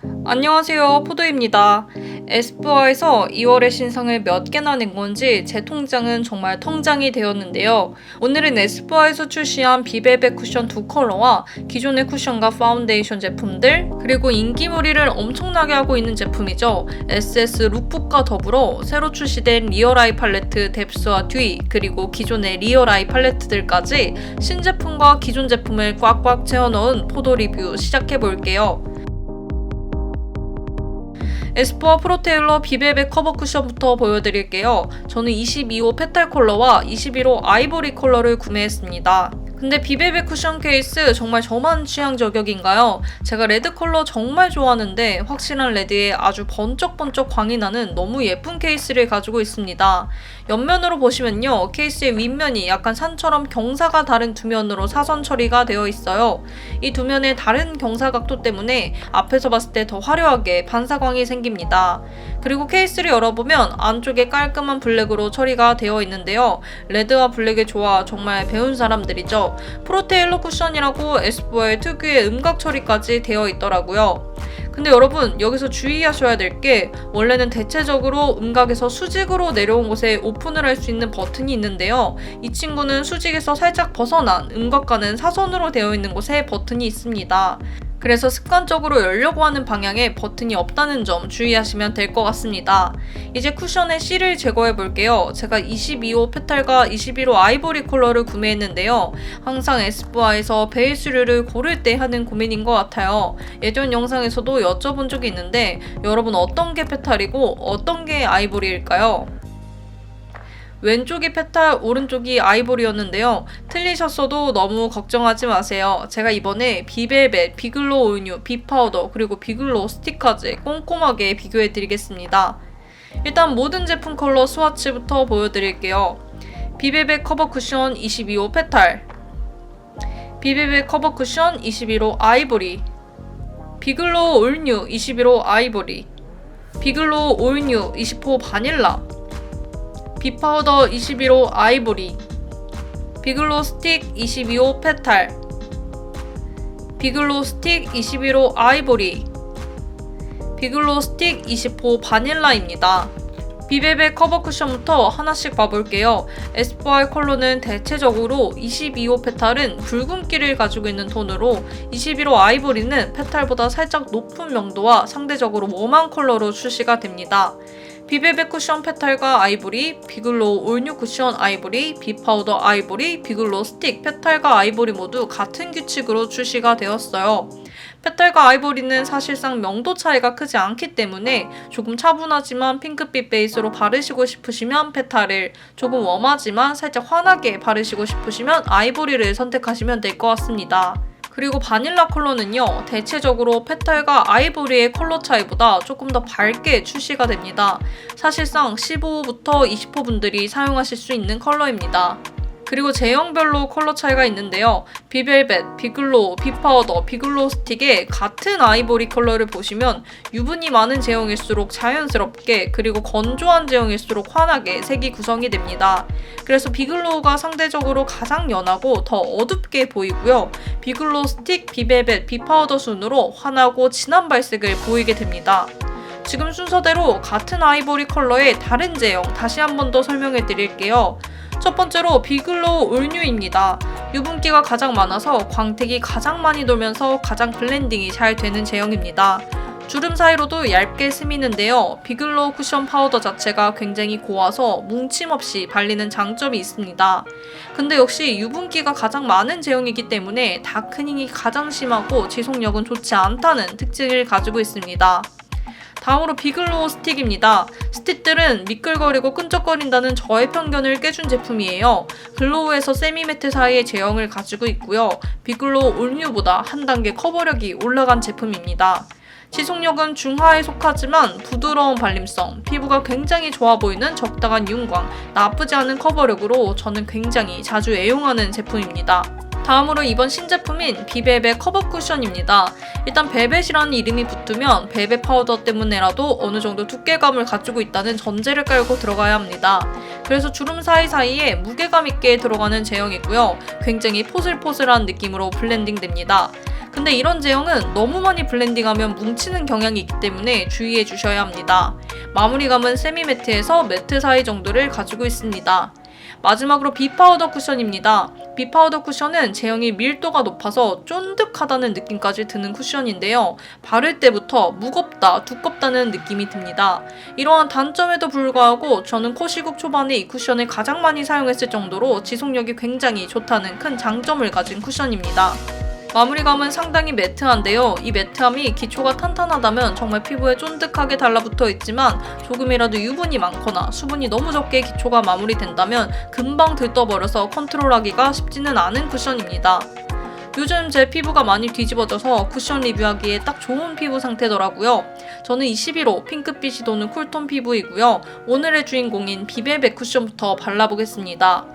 안녕하세요, 포도입니다. 에스쁘아에서 2월에 신상을 몇 개나 낸 건지 제 통장은 정말 텅장이 되었는데요. 오늘은 에스쁘아에서 출시한 비벨벳 쿠션 두 컬러와 기존의 쿠션과 파운데이션 제품들, 그리고 인기몰이를 엄청나게 하고 있는 제품이죠. SS 룩북과 더불어 새로 출시된 리얼 아이 팔레트 뎁스와 듀이, 그리고 기존의 리얼 아이 팔레트들까지 신제품과 기존 제품을 꽉꽉 채워 넣은 포도 리뷰 시작해볼게요. 에스쁘아 프로테일러 비벨벳 커버 쿠션부터 보여드릴게요. 저는 22호 페탈 컬러와 21호 아이보리 컬러를 구매했습니다. 근데 비벨벳 쿠션 케이스 정말 저만 취향 저격인가요? 제가 레드 컬러 정말 좋아하는데 확실한 레드에 아주 번쩍번쩍 광이 나는 너무 예쁜 케이스를 가지고 있습니다. 옆면으로 보시면요, 케이스의 윗면이 약간 산처럼 경사가 다른 두 면으로 사선 처리가 되어 있어요. 이 두 면의 다른 경사 각도 때문에 앞에서 봤을 때 더 화려하게 반사광이 생깁니다. 그리고 케이스를 열어보면 안쪽에 깔끔한 블랙으로 처리가 되어 있는데요. 레드와 블랙의 조화 정말 배운 사람들이죠. 프로테일러 쿠션이라고 에스쁘아의 특유의 음각 처리까지 되어 있더라고요. 근데 여러분, 여기서 주의하셔야 될 게, 원래는 대체적으로 음각에서 수직으로 내려온 곳에 오픈을 할 수 있는 버튼이 있는데요. 이 친구는 수직에서 살짝 벗어난 음각과는 사선으로 되어 있는 곳에 버튼이 있습니다. 그래서 습관적으로 열려고 하는 방향에 버튼이 없다는 점 주의하시면 될 것 같습니다. 이제 쿠션의 실을 제거해 볼게요. 제가 22호 페탈과 21호 아이보리 컬러를 구매했는데요. 항상 에스쁘아에서 베이스류를 고를 때 하는 고민인 것 같아요. 예전 영상에서도 여쭤본 적이 있는데, 여러분 어떤 게 페탈이고 어떤 게 아이보리일까요? 왼쪽이 페탈, 오른쪽이 아이보리였는데요. 틀리셨어도 너무 걱정하지 마세요. 제가 이번에 비벨벳, 비글로 올뉴, 비파우더, 그리고 비글로 스틱까지 꼼꼼하게 비교해드리겠습니다. 일단 모든 제품 컬러 스와치부터 보여드릴게요. 비벨벳 커버 쿠션 22호 페탈, 비벨벳 커버 쿠션 21호 아이보리, 비글로 올뉴 21호 아이보리, 비글로 올뉴 20호 바닐라, 비파우더 21호 아이보리, 비글로 스틱 22호 페탈, 비글로 스틱 21호 아이보리, 비글로 스틱 20호 바닐라입니다. 비벨벳 커버 쿠션부터 하나씩 봐볼게요. 에스쁘아의 컬러는 대체적으로 22호 페탈은 붉은기를 가지고 있는 톤으로 21호 아이보리는 페탈보다 살짝 높은 명도와 상대적으로 웜한 컬러로 출시가 됩니다. 비벨벳 쿠션 페탈과 아이보리, 비글로 올뉴 쿠션 아이보리, 비파우더 아이보리, 비글로 스틱 페탈과 아이보리 모두 같은 규칙으로 출시가 되었어요. 페탈과 아이보리는 사실상 명도 차이가 크지 않기 때문에 조금 차분하지만 핑크빛 베이스로 바르시고 싶으시면 페탈을, 조금 웜하지만 살짝 환하게 바르시고 싶으시면 아이보리를 선택하시면 될 것 같습니다. 그리고 바닐라 컬러는요, 대체적으로 페탈과 아이보리의 컬러 차이보다 조금 더 밝게 출시가 됩니다. 사실상 15호부터 20호 분들이 사용하실 수 있는 컬러입니다. 그리고 제형별로 컬러 차이가 있는데요. 비벨벳, 비글로, 비파우더, 비글로 스틱의 같은 아이보리 컬러를 보시면 유분이 많은 제형일수록 자연스럽게, 그리고 건조한 제형일수록 환하게 색이 구성이 됩니다. 그래서 비글로우가 상대적으로 가장 연하고 더 어둡게 보이고요. 비글로 스틱, 비벨벳, 비파우더 순으로 환하고 진한 발색을 보이게 됩니다. 지금 순서대로 같은 아이보리 컬러의 다른 제형 다시 한 번 더 설명해 드릴게요. 첫 번째로 비글로 올뉴입니다. 유분기가 가장 많아서 광택이 가장 많이 돌면서 가장 블렌딩이 잘 되는 제형입니다. 주름 사이로도 얇게 스미는데요. 비글로 쿠션 파우더 자체가 굉장히 고와서 뭉침 없이 발리는 장점이 있습니다. 근데 역시 유분기가 가장 많은 제형이기 때문에 다크닝이 가장 심하고 지속력은 좋지 않다는 특징을 가지고 있습니다. 다음으로 비글로우 스틱입니다. 스틱들은 미끌거리고 끈적거린다는 저의 편견을 깨준 제품이에요. 글로우에서 세미매트 사이의 제형을 가지고 있고요. 비글로우 올뉴보다 한 단계 커버력이 올라간 제품입니다. 지속력은 중하에 속하지만 부드러운 발림성, 피부가 굉장히 좋아 보이는 적당한 윤광, 나쁘지 않은 커버력으로 저는 굉장히 자주 애용하는 제품입니다. 다음으로 이번 신제품인 비벨벳 커버 쿠션입니다. 일단 벨벳이라는 이름이 붙으면 벨벳 파우더 때문에라도 어느 정도 두께감을 가지고 있다는 전제를 깔고 들어가야 합니다. 그래서 주름 사이사이에 무게감 있게 들어가는 제형이고요. 굉장히 포슬포슬한 느낌으로 블렌딩 됩니다. 근데 이런 제형은 너무 많이 블렌딩하면 뭉치는 경향이 있기 때문에 주의해 주셔야 합니다. 마무리감은 세미 매트에서 매트 사이 정도를 가지고 있습니다. 마지막으로 비파우더 쿠션입니다. 비파우더 쿠션은 제형이 밀도가 높아서 쫀득하다는 느낌까지 드는 쿠션인데요. 바를 때부터 무겁다, 두껍다는 느낌이 듭니다. 이러한 단점에도 불구하고 저는 코시국 초반에 이 쿠션을 가장 많이 사용했을 정도로 지속력이 굉장히 좋다는 큰 장점을 가진 쿠션입니다. 마무리감은 상당히 매트한데요. 이 매트함이 기초가 탄탄하다면 정말 피부에 쫀득하게 달라붙어 있지만 조금이라도 유분이 많거나 수분이 너무 적게 기초가 마무리된다면 금방 들떠버려서 컨트롤하기가 쉽지는 않은 쿠션입니다. 요즘 제 피부가 많이 뒤집어져서 쿠션 리뷰하기에 딱 좋은 피부 상태더라고요. 저는 21호 핑크빛이 도는 쿨톤 피부이고요. 오늘의 주인공인 비벨벳 쿠션부터 발라보겠습니다.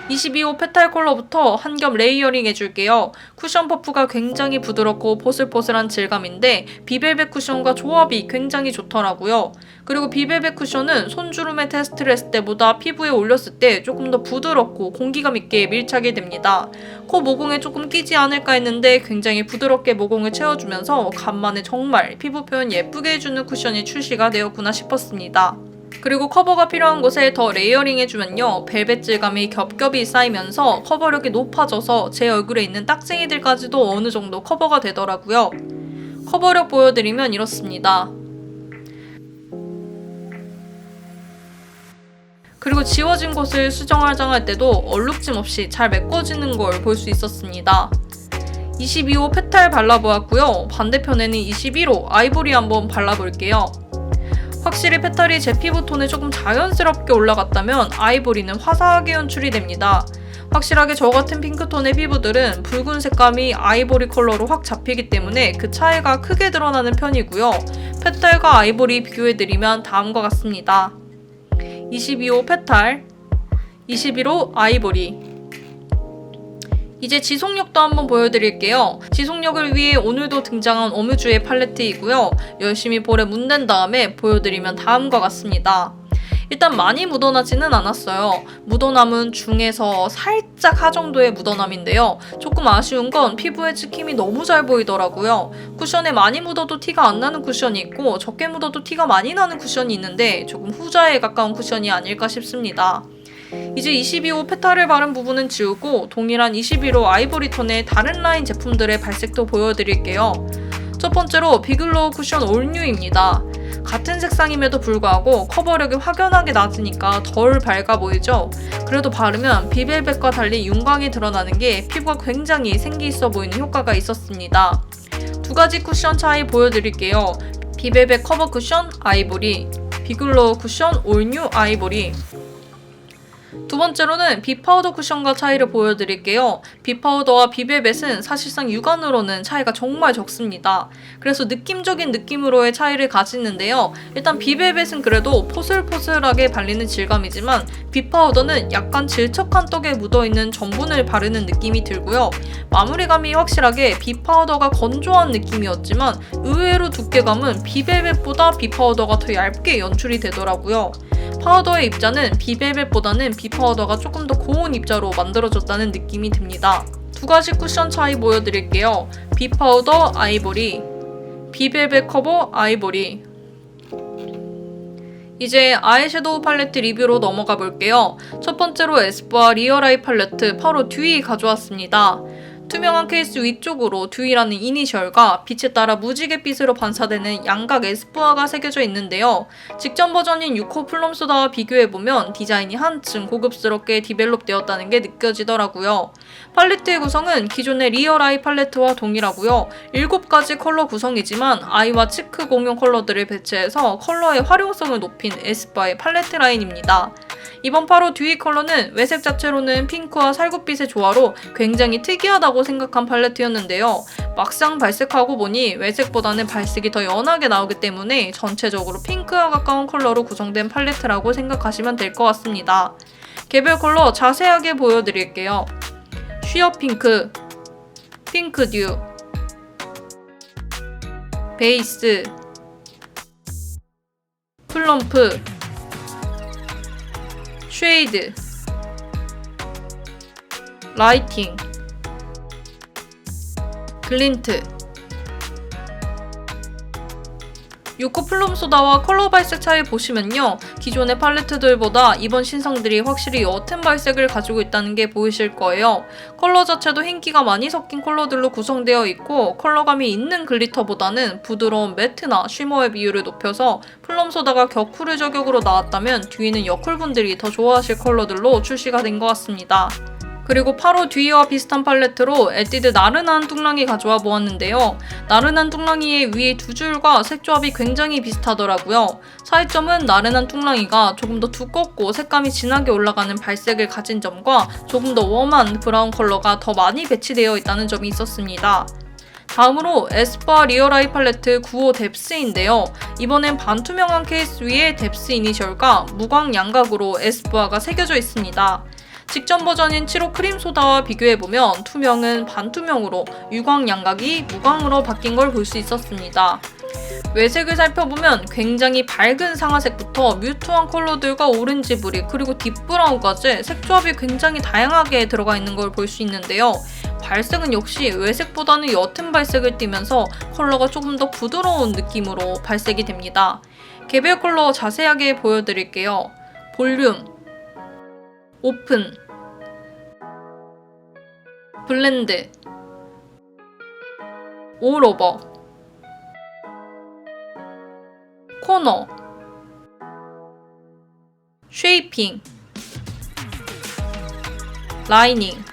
22호 페탈 컬러부터 한 겹 레이어링 해줄게요. 쿠션 퍼프가 굉장히 부드럽고 포슬포슬한 질감인데 비벨벳 쿠션과 조합이 굉장히 좋더라고요. 그리고 비벨벳 쿠션은 손주름에 테스트를 했을 때보다 피부에 올렸을 때 조금 더 부드럽고 공기감 있게 밀착이 됩니다. 코 모공에 조금 끼지 않을까 했는데 굉장히 부드럽게 모공을 채워주면서 간만에 정말 피부 표현 예쁘게 해주는 쿠션이 출시가 되었구나 싶었습니다. 그리고 커버가 필요한 곳에 더 레이어링 해주면요. 벨벳 질감이 겹겹이 쌓이면서 커버력이 높아져서 제 얼굴에 있는 딱쟁이들까지도 어느 정도 커버가 되더라고요. 커버력 보여드리면 이렇습니다. 그리고 지워진 곳을 수정화장할 때도 얼룩짐 없이 잘 메꿔지는 걸 볼 수 있었습니다. 22호 페탈 발라보았고요. 반대편에는 21호 아이보리 한번 발라볼게요. 확실히 페탈이 제 피부톤에 조금 자연스럽게 올라갔다면 아이보리는 화사하게 연출이 됩니다. 확실하게 저 같은 핑크톤의 피부들은 붉은 색감이 아이보리 컬러로 확 잡히기 때문에 그 차이가 크게 드러나는 편이고요. 페탈과 아이보리 비교해드리면 다음과 같습니다. 22호 페탈, 21호 아이보리. 이제 지속력도 한번 보여드릴게요. 지속력을 위해 오늘도 등장한 어뮤즈의 팔레트이고요. 열심히 볼에 문댄 다음에 보여드리면 다음과 같습니다. 일단 많이 묻어나지는 않았어요. 묻어남은 중에서 살짝 하 정도의 묻어남인데요. 조금 아쉬운 건 피부에 찍힘이 너무 잘 보이더라고요. 쿠션에 많이 묻어도 티가 안 나는 쿠션이 있고 적게 묻어도 티가 많이 나는 쿠션이 있는데 조금 후자에 가까운 쿠션이 아닐까 싶습니다. 이제 22호 페탈을 바른 부분은 지우고 동일한 21호 아이보리 톤의 다른 라인 제품들의 발색도 보여드릴게요. 첫 번째로 비글로우 쿠션 올뉴입니다. 같은 색상임에도 불구하고 커버력이 확연하게 낮으니까 덜 밝아 보이죠? 그래도 바르면 비벨벳과 달리 윤광이 드러나는 게 피부가 굉장히 생기 있어 보이는 효과가 있었습니다. 두 가지 쿠션 차이 보여드릴게요. 비벨벳 커버 쿠션 아이보리, 비글로우 쿠션 올뉴 아이보리. 두 번째로는 비파우더 쿠션과 차이를 보여드릴게요. 비파우더와 비벨벳은 사실상 육안으로는 차이가 정말 적습니다. 그래서 느낌적인 느낌으로의 차이를 가지는데요. 일단 비벨벳은 그래도 포슬포슬하게 발리는 질감이지만 비파우더는 약간 질척한 떡에 묻어있는 전분을 바르는 느낌이 들고요. 마무리감이 확실하게 비파우더가 건조한 느낌이었지만 의외로 두께감은 비벨벳보다 비파우더가 더 얇게 연출이 되더라고요. 파우더의 입자는 비벨벳보다는 비파우더가 조금 더 고운 입자로 만들어졌다는 느낌이 듭니다. 두 가지 쿠션 차이 보여드릴게요. 비파우더 아이보리, 비벨벳 커버 아이보리. 이제 아이섀도우 팔레트 리뷰로 넘어가 볼게요. 첫 번째로 에스쁘아 리얼 아이 팔레트 바로 듀이 가져왔습니다. 투명한 케이스 위쪽으로 듀이라는 이니셜과 빛에 따라 무지갯빛으로 반사되는 양각 에스쁘아가 새겨져 있는데요. 직전 버전인 6호 플럼소다와 비교해보면 디자인이 한층 고급스럽게 디벨롭되었다는 게 느껴지더라고요. 팔레트의 구성은 기존의 리얼 아이 팔레트와 동일하고요. 7가지 컬러 구성이지만 아이와 치크 공용 컬러들을 배치해서 컬러의 활용성을 높인 에스쁘아의 팔레트 라인입니다. 이번 8호 듀이 컬러는 외색 자체로는 핑크와 살구빛의 조화로 굉장히 특이하다고 생각한 팔레트였는데요. 막상 발색하고 보니 외색보다는 발색이 더 연하게 나오기 때문에 전체적으로 핑크와 가까운 컬러로 구성된 팔레트라고 생각하시면 될 것 같습니다. 개별 컬러 자세하게 보여드릴게요. 쉬어 핑크, 핑크 듀, 베이스, 플럼프, 쉐이드, 라이팅, 글린트. 6호 플럼소다와 컬러 발색 차이 보시면요. 기존의 팔레트들보다 이번 신상들이 확실히 옅은 발색을 가지고 있다는 게 보이실 거예요. 컬러 자체도 흰기가 많이 섞인 컬러들로 구성되어 있고 컬러감이 있는 글리터보다는 부드러운 매트나 쉬머의 비율을 높여서 플럼소다가 격쿨을 저격으로 나왔다면 뒤에는 여쿨분들이 더 좋아하실 컬러들로 출시가 된 것 같습니다. 그리고 8호 뒤와 비슷한 팔레트로 에뛰드 나른한 뚱랑이 가져와 보았는데요. 나른한 뚱랑이의 위에 두 줄과 색 조합이 굉장히 비슷하더라고요. 차이점은 나른한 뚱랑이가 조금 더 두껍고 색감이 진하게 올라가는 발색을 가진 점과 조금 더 웜한 브라운 컬러가 더 많이 배치되어 있다는 점이 있었습니다. 다음으로 에스쁘아 리얼 아이 팔레트 9호 뎁스인데요. 이번엔 반투명한 케이스 위에 뎁스 이니셜과 무광 양각으로 에스쁘아가 새겨져 있습니다. 직전 버전인 7호 크림소다와 비교해보면 투명은 반투명으로 유광 양각이 무광으로 바뀐 걸 볼 수 있었습니다. 외색을 살펴보면 굉장히 밝은 상아색부터 뮤트한 컬러들과 오렌지 브릭 그리고 딥브라운까지 색 조합이 굉장히 다양하게 들어가 있는 걸 볼 수 있는데요. 발색은 역시 외색보다는 옅은 발색을 띠면서 컬러가 조금 더 부드러운 느낌으로 발색이 됩니다. 개별 컬러 자세하게 보여드릴게요. 볼륨, 오픈, 블렌드, 올오버, 코너, 쉐이핑, 라이닝.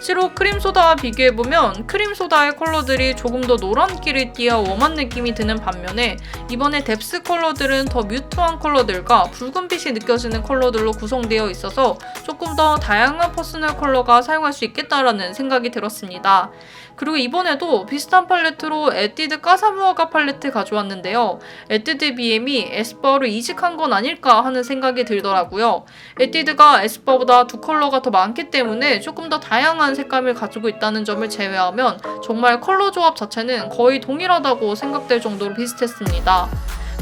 7호 크림소다와 비교해보면 크림소다의 컬러들이 조금 더 노란기를 띠어 웜한 느낌이 드는 반면에 이번에 뎁스 컬러들은 더 뮤트한 컬러들과 붉은빛이 느껴지는 컬러들로 구성되어 있어서 조금 더 다양한 퍼스널 컬러가 사용할 수 있겠다라는 생각이 들었습니다. 그리고 이번에도 비슷한 팔레트로 에뛰드 까사무화과 팔레트 가져왔는데요. 에뛰드 BM이 에스쁘아로 이직한 건 아닐까 하는 생각이 들더라고요. 에뛰드가 에스쁘아보다 두 컬러가 더 많기 때문에 조금 더 다양한 색감을 가지고 있다는 점을 제외하면 정말 컬러 조합 자체는 거의 동일하다고 생각될 정도로 비슷했습니다.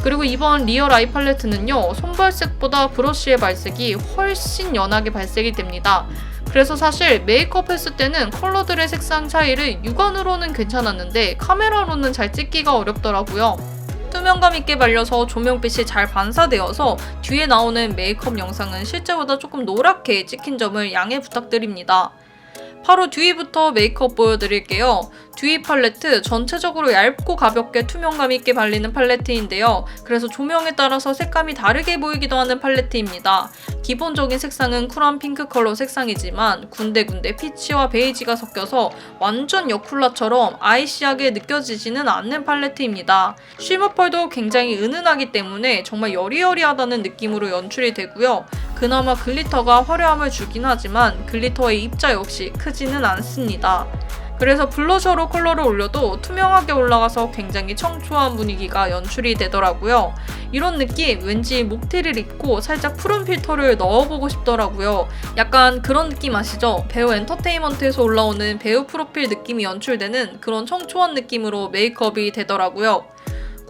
그리고 이번 리얼 아이 팔레트는요. 손발색보다 브러쉬의 발색이 훨씬 연하게 발색이 됩니다. 그래서 사실 메이크업 했을 때는 컬러들의 색상 차이를 육안으로는 괜찮았는데 카메라로는 잘 찍기가 어렵더라고요. 투명감 있게 발려서 조명빛이 잘 반사되어서 뒤에 나오는 메이크업 영상은 실제보다 조금 노랗게 찍힌 점을 양해 부탁드립니다. 바로 듀이부터 메이크업 보여드릴게요. 듀이 팔레트 전체적으로 얇고 가볍게 투명감 있게 발리는 팔레트인데요. 그래서 조명에 따라서 색감이 다르게 보이기도 하는 팔레트입니다. 기본적인 색상은 쿨한 핑크 컬러 색상이지만 군데군데 피치와 베이지가 섞여서 완전 여쿨라처럼 아이시하게 느껴지지는 않는 팔레트입니다. 쉬머 펄도 굉장히 은은하기 때문에 정말 여리여리하다는 느낌으로 연출이 되고요. 그나마 글리터가 화려함을 주긴 하지만 글리터의 입자 역시 크지는 않습니다. 그래서 블러셔로 컬러를 올려도 투명하게 올라가서 굉장히 청초한 분위기가 연출이 되더라고요. 이런 느낌 왠지 목티를 입고 살짝 푸른 필터를 넣어보고 싶더라고요. 약간 그런 느낌 아시죠? 배우 엔터테인먼트에서 올라오는 배우 프로필 느낌이 연출되는 그런 청초한 느낌으로 메이크업이 되더라고요.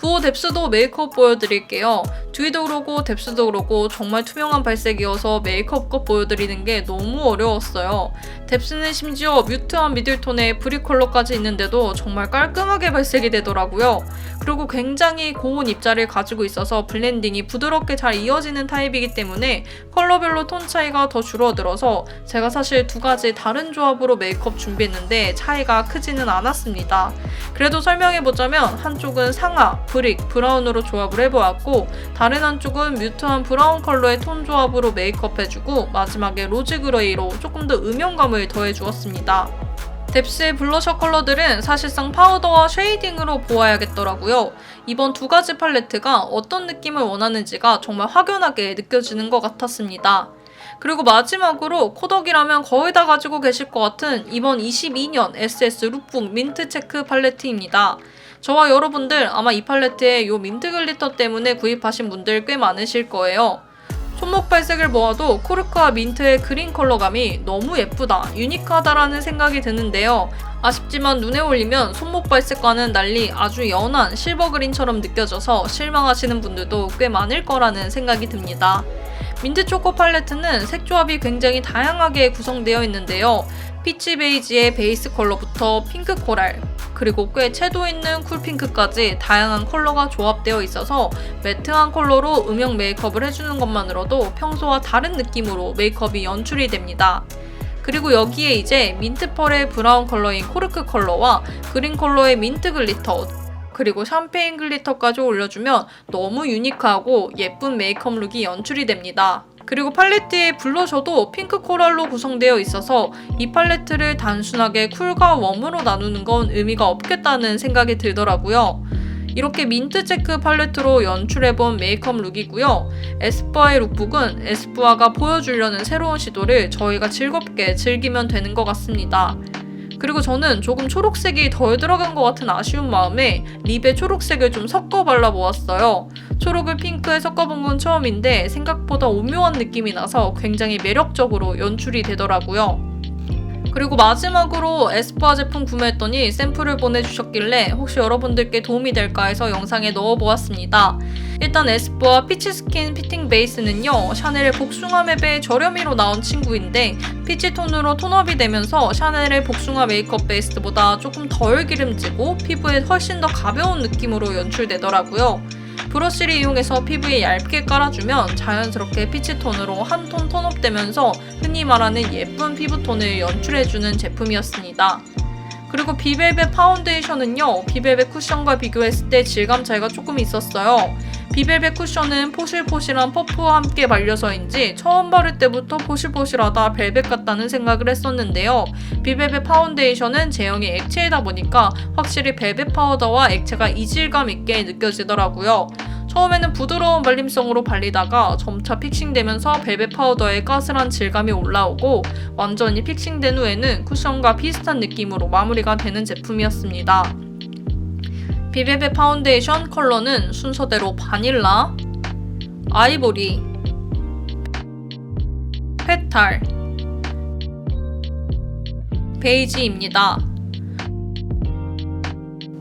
9호 뎁스도 메이크업 보여드릴게요. 듀이도 그러고 뎁스도 그러고 정말 투명한 발색이어서 메이크업 컷 보여드리는 게 너무 어려웠어요. 뎁스는 심지어 뮤트한 미들톤에 브릭 컬러까지 있는데도 정말 깔끔하게 발색이 되더라고요. 그리고 굉장히 고운 입자를 가지고 있어서 블렌딩이 부드럽게 잘 이어지는 타입이기 때문에 컬러별로 톤 차이가 더 줄어들어서 제가 사실 두 가지 다른 조합으로 메이크업 준비했는데 차이가 크지는 않았습니다. 그래도 설명해보자면 한쪽은 상아, 브릭, 브라운으로 조합을 해보았고 다른 한쪽은 뮤트한 브라운 컬러의 톤 조합으로 메이크업 해주고 마지막에 로즈 그레이로 조금 더 음영감을 더해주었습니다. 뎁스의 블러셔 컬러들은 사실상 파우더와 쉐이딩으로 보아야겠더라고요. 이번 두 가지 팔레트가 어떤 느낌을 원하는지가 정말 확연하게 느껴지는 것 같았습니다. 그리고 마지막으로 코덕이라면 거의 다 가지고 계실 것 같은 이번 22년 SS 룩북 민트 체크 팔레트입니다. 저와 여러분들 아마 이 팔레트에 요 민트 글리터 때문에 구입하신 분들 꽤 많으실 거예요. 손목 발색을 보아도 코르크와 민트의 그린 컬러감이 너무 예쁘다, 유니크하다라는 생각이 드는데요. 아쉽지만 눈에 올리면 손목 발색과는 달리 아주 연한 실버 그린처럼 느껴져서 실망하시는 분들도 꽤 많을 거라는 생각이 듭니다. 민트 초코 팔레트는 색 조합이 굉장히 다양하게 구성되어 있는데요. 피치 베이지의 베이스 컬러부터 핑크 코랄, 그리고 꽤 채도 있는 쿨핑크까지 다양한 컬러가 조합되어 있어서 매트한 컬러로 음영 메이크업을 해주는 것만으로도 평소와 다른 느낌으로 메이크업이 연출이 됩니다. 그리고 여기에 이제 민트펄의 브라운 컬러인 코르크 컬러와 그린 컬러의 민트 글리터, 그리고 샴페인 글리터까지 올려주면 너무 유니크하고 예쁜 메이크업 룩이 연출이 됩니다. 그리고 팔레트의 블러셔도 핑크 코랄로 구성되어 있어서 이 팔레트를 단순하게 쿨과 웜으로 나누는 건 의미가 없겠다는 생각이 들더라고요. 이렇게 민트 체크 팔레트로 연출해본 메이크업 룩이고요. 에스쁘아의 룩북은 에스쁘아가 보여주려는 새로운 시도를 저희가 즐겁게 즐기면 되는 것 같습니다. 그리고 저는 조금 초록색이 덜 들어간 것 같은 아쉬운 마음에 립에 초록색을 좀 섞어 발라보았어요. 초록을 핑크에 섞어본 건 처음인데 생각보다 오묘한 느낌이 나서 굉장히 매력적으로 연출이 되더라고요. 그리고 마지막으로 에스쁘아 제품 구매했더니 샘플을 보내주셨길래 혹시 여러분들께 도움이 될까 해서 영상에 넣어보았습니다. 일단 에스쁘아 피치 스킨 피팅 베이스는요, 샤넬의 복숭아 맵의 저렴이로 나온 친구인데 피치 톤으로 톤업이 되면서 샤넬의 복숭아 메이크업 베이스보다 조금 덜 기름지고 피부에 훨씬 더 가벼운 느낌으로 연출되더라고요. 브러쉬를 이용해서 피부에 얇게 깔아주면 자연스럽게 피치톤으로 한 톤 톤업되면서 흔히 말하는 예쁜 피부톤을 연출해주는 제품이었습니다. 그리고 비벨벳 파운데이션은요, 비벨벳 쿠션과 비교했을 때 질감 차이가 조금 있었어요. 비벨벳 쿠션은 포실포실한 퍼프와 함께 발려서인지 처음 바를 때부터 포실포실하다 벨벳 같다는 생각을 했었는데요. 비벨벳 파운데이션은 제형이 액체이다 보니까 확실히 벨벳 파우더와 액체가 이질감 있게 느껴지더라고요. 처음에는 부드러운 발림성으로 발리다가 점차 픽싱되면서 벨벳 파우더의 까슬한 질감이 올라오고 완전히 픽싱된 후에는 쿠션과 비슷한 느낌으로 마무리가 되는 제품이었습니다. 비벨벳 파운데이션 컬러는 순서대로 바닐라, 아이보리, 페탈, 베이지입니다.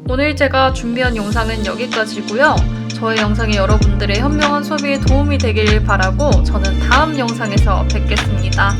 오늘 제가 준비한 영상은 여기까지고요. 저의 영상이 여러분들의 현명한 소비에 도움이 되길 바라고 저는 다음 영상에서 뵙겠습니다.